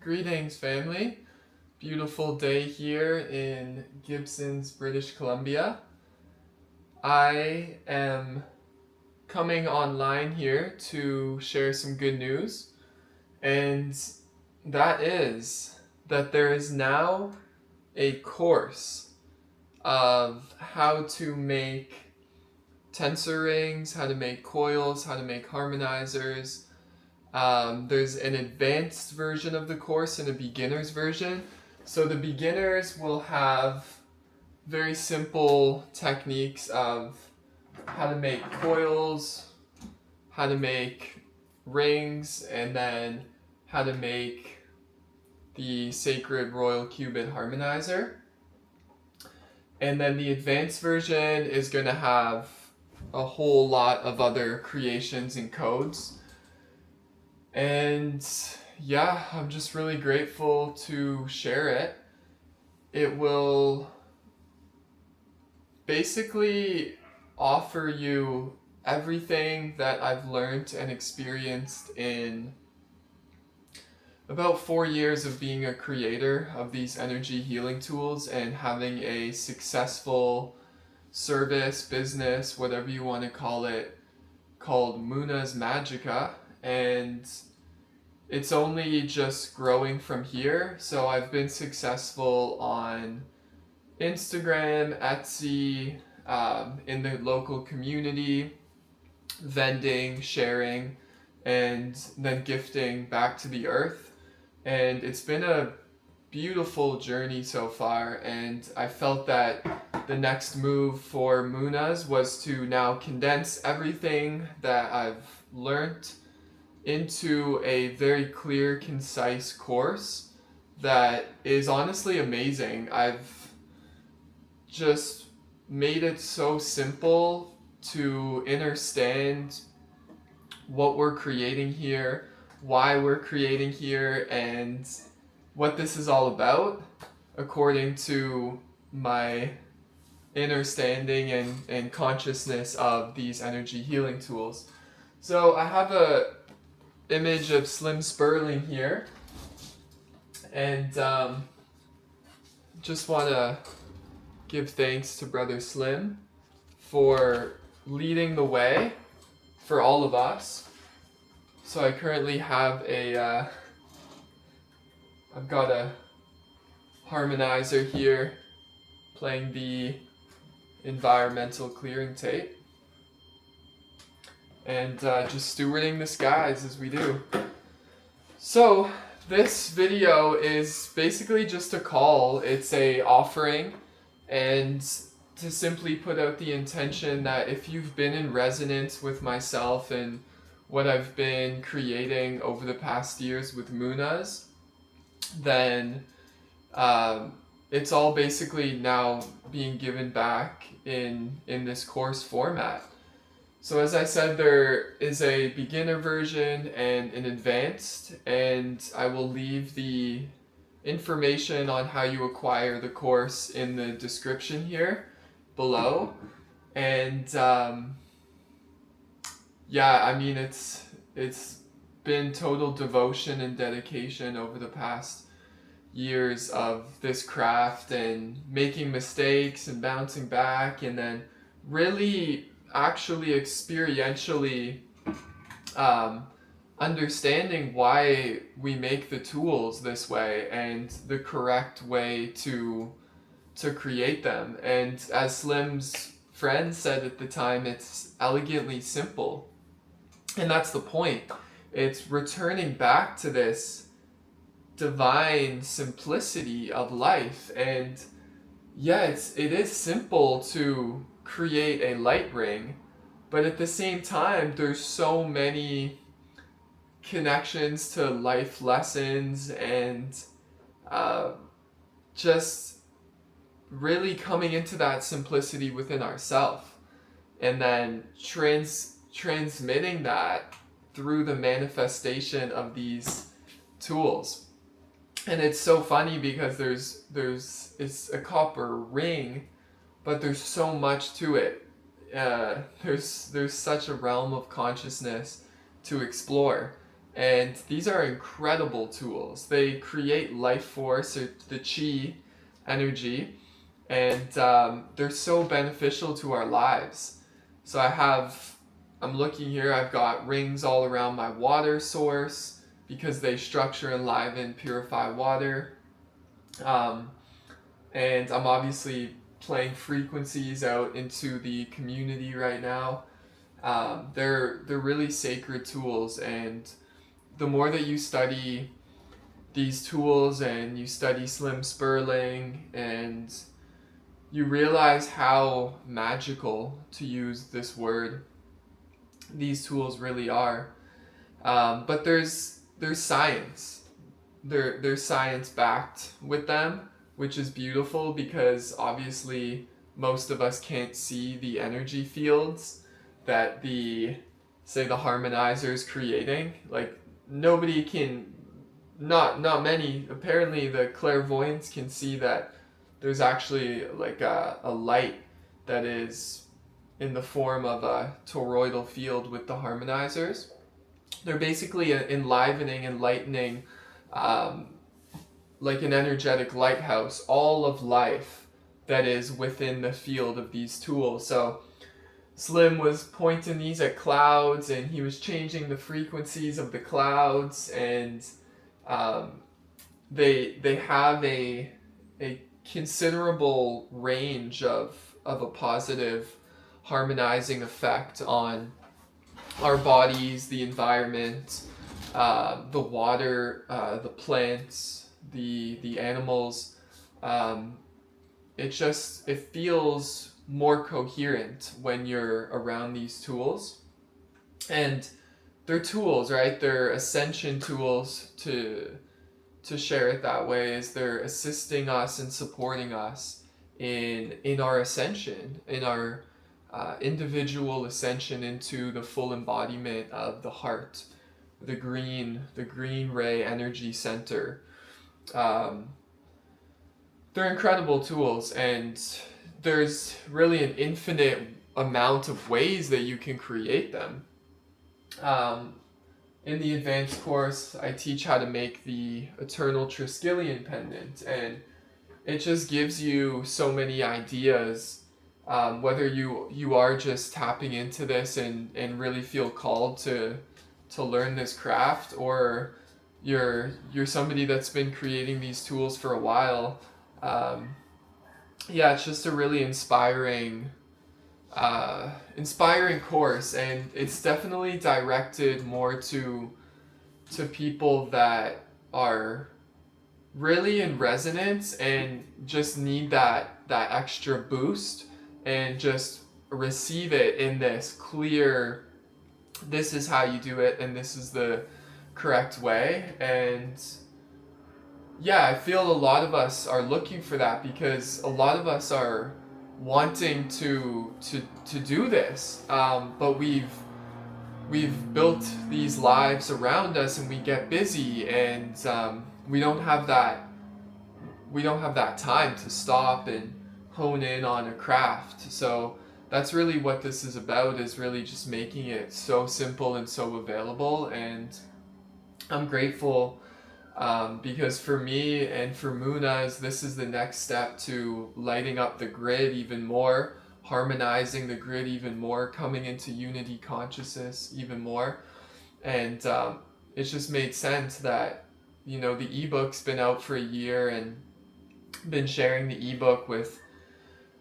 Greetings, family. Beautiful day here in Gibsons, British Columbia. I am coming online here to share some good news, and that is that there is now a course of how to make tensor rings, how to make coils, how to make harmonizers. There's an advanced version of the course and a beginner's version. So the beginners will have very simple techniques of how to make coils, how to make rings, and then how to make the sacred royal qubit harmonizer. And then the advanced version is going to have a whole lot of other creations and codes. And yeah, I'm just really grateful to share it. It will basically offer you everything that I've learned and experienced in about 4 years of being a creator of these energy healing tools and having a successful service, business, whatever you want to call it, called Moonas Magicka. And it's only just growing from here. So I've been successful on Instagram, Etsy, in the local community, vending, sharing, and then gifting back to the earth. And it's been a beautiful journey so far, and I felt that the next move for Moonas was to now condense everything that I've learned into a very clear, concise course that is honestly amazing. I've just made it so simple to understand what we're creating here, why we're creating here, and what this is all about according to my understanding and consciousness of these energy healing tools. So I have a image of Slim Sperling here, and just want to give thanks to Brother Slim for leading the way for all of us. So I currently have I've got a harmonizer here playing the environmental clearing tape, and just stewarding the skies as we do. So this video is basically just a call. It's a offering, and to simply put out the intention that if you've been in resonance with myself and what I've been creating over the past years with Moonas, then it's all basically now being given back in this course format. So as I said, there is a beginner version and an advanced, and I will leave the information on how you acquire the course in the description here below. And yeah, I mean, it's been total devotion and dedication over the past years of this craft, and making mistakes and bouncing back, and then really actually experientially understanding why we make the tools this way and the correct way to create them. And as Slim's friend said at the time, it's elegantly simple. And that's the point. It's returning back to this divine simplicity of life. And yeah, it is simple to create a light ring, but at the same time, there's so many connections to life lessons and just really coming into that simplicity within ourselves, and then transmitting that through the manifestation of these tools. And it's so funny because it's a copper ring, but there's so much to it. There's such a realm of consciousness to explore. And these are incredible tools. They create life force, or the chi energy, and they're so beneficial to our lives. So I'm looking here, I've got rings all around my water source because they structure, enliven, purify water. Um, and I'm obviously playing frequencies out into the community right now. They're really sacred tools, and the more that you study these tools and you study Slim Sperling, and you realize how magical, to use this word, these tools really are. But there's science. There's science backed with them, which is beautiful because obviously most of us can't see the energy fields that the harmonizer is creating. Like nobody can, not many. Apparently, the clairvoyants can see that there's actually like a light that is in the form of a toroidal field with the harmonizers. They're basically enlivening, enlightening, um, like an energetic lighthouse, all of life that is within the field of these tools. So Slim was pointing these at clouds, and he was changing the frequencies of the clouds, and um, they have a considerable range of a positive harmonizing effect on our bodies, the environment, the water, the plants, the animals. Um, it feels more coherent when you're around these tools, and they're tools, right? They're ascension tools, to share it that way, is they're assisting us and supporting us in our ascension, in our individual ascension into the full embodiment of the heart, the green ray energy center. Um, they're incredible tools, and there's really an infinite amount of ways that you can create them. Um, in the advanced course, I teach how to make the Eternal Triskelion pendant, and it just gives you so many ideas. Whether you are just tapping into this and really feel called to learn this craft, or you're somebody that's been creating these tools for a while. Um, yeah, it's just a really inspiring course, and it's definitely directed more to people that are really in resonance and just need that extra boost, and just receive it in this clear, this is how you do it and this is the correct way. And yeah, I feel a lot of us are looking for that, because a lot of us are wanting to do this, but we've built these lives around us, and we get busy, and we don't have that time to stop and hone in on a craft. So that's really what this is about, is really just making it so simple and so available. And I'm grateful, because for me and for Moonas, this is the next step to lighting up the grid even more, harmonizing the grid even more, coming into unity consciousness even more. And it's just made sense that, the ebook's been out for a year, and been sharing the ebook with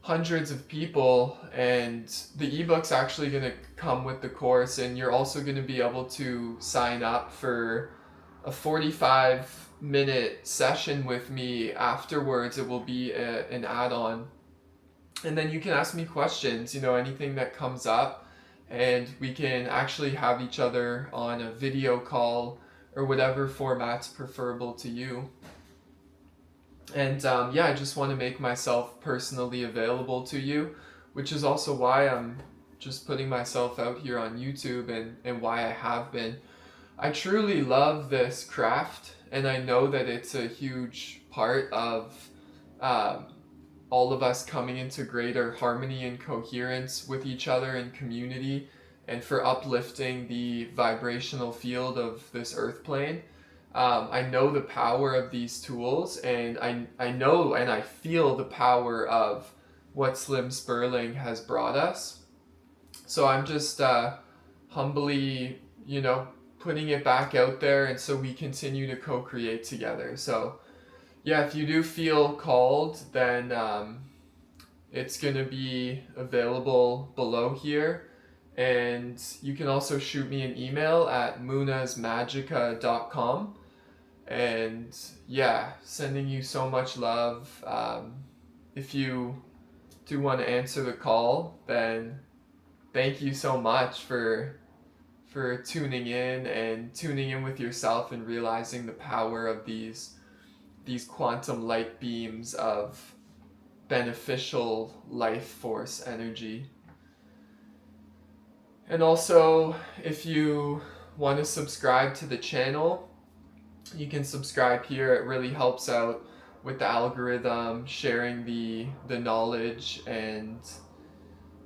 hundreds of people, and the ebook's actually going to come with the course, and you're also going to be able to sign up for a 45-minute session with me afterwards. It will be an add-on, and then you can ask me questions, anything that comes up, and we can actually have each other on a video call, or whatever format's preferable to you. And yeah, I just want to make myself personally available to you, which is also why I'm just putting myself out here on YouTube, and why I have been. I truly love this craft, and I know that it's a huge part of um, all of us coming into greater harmony and coherence with each other in community, and for uplifting the vibrational field of this earth plane. I know the power of these tools, and I know and I feel the power of what Slim Sperling has brought us. So I'm just humbly, putting it back out there, and so we continue to co-create together. So yeah, if you do feel called, then it's going to be available below here. And you can also shoot me an email at moonasmagicka.com. And yeah, sending you so much love. If you do want to answer the call, then thank you so much for tuning in with yourself and realizing the power of these quantum light beams of beneficial life force energy. And also, if you want to subscribe to the channel, you can subscribe here. It really helps out with the algorithm, sharing the knowledge, and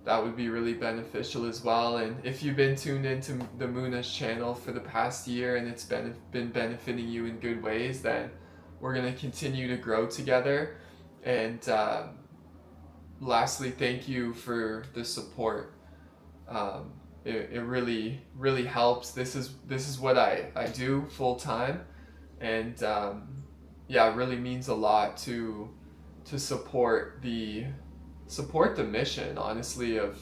that would be really beneficial as well. And if you've been tuned into the Moonas channel for the past year and it's been benefiting you in good ways, then we're going to continue to grow together. And lastly, thank you for the support. It really, really helps. This is what I do full time, and yeah, it really means a lot to support the mission, honestly, of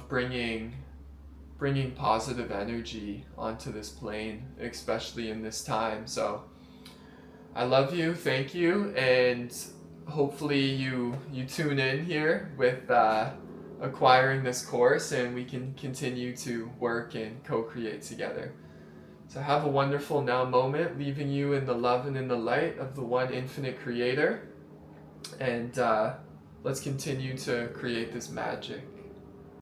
bringing positive energy onto this plane, especially in this time. So I love you, thank you, and hopefully you tune in here with acquiring this course, and we can continue to work and co-create together. So have a wonderful now moment, leaving you in the love and in the light of the one infinite creator. And let's continue to create this magic.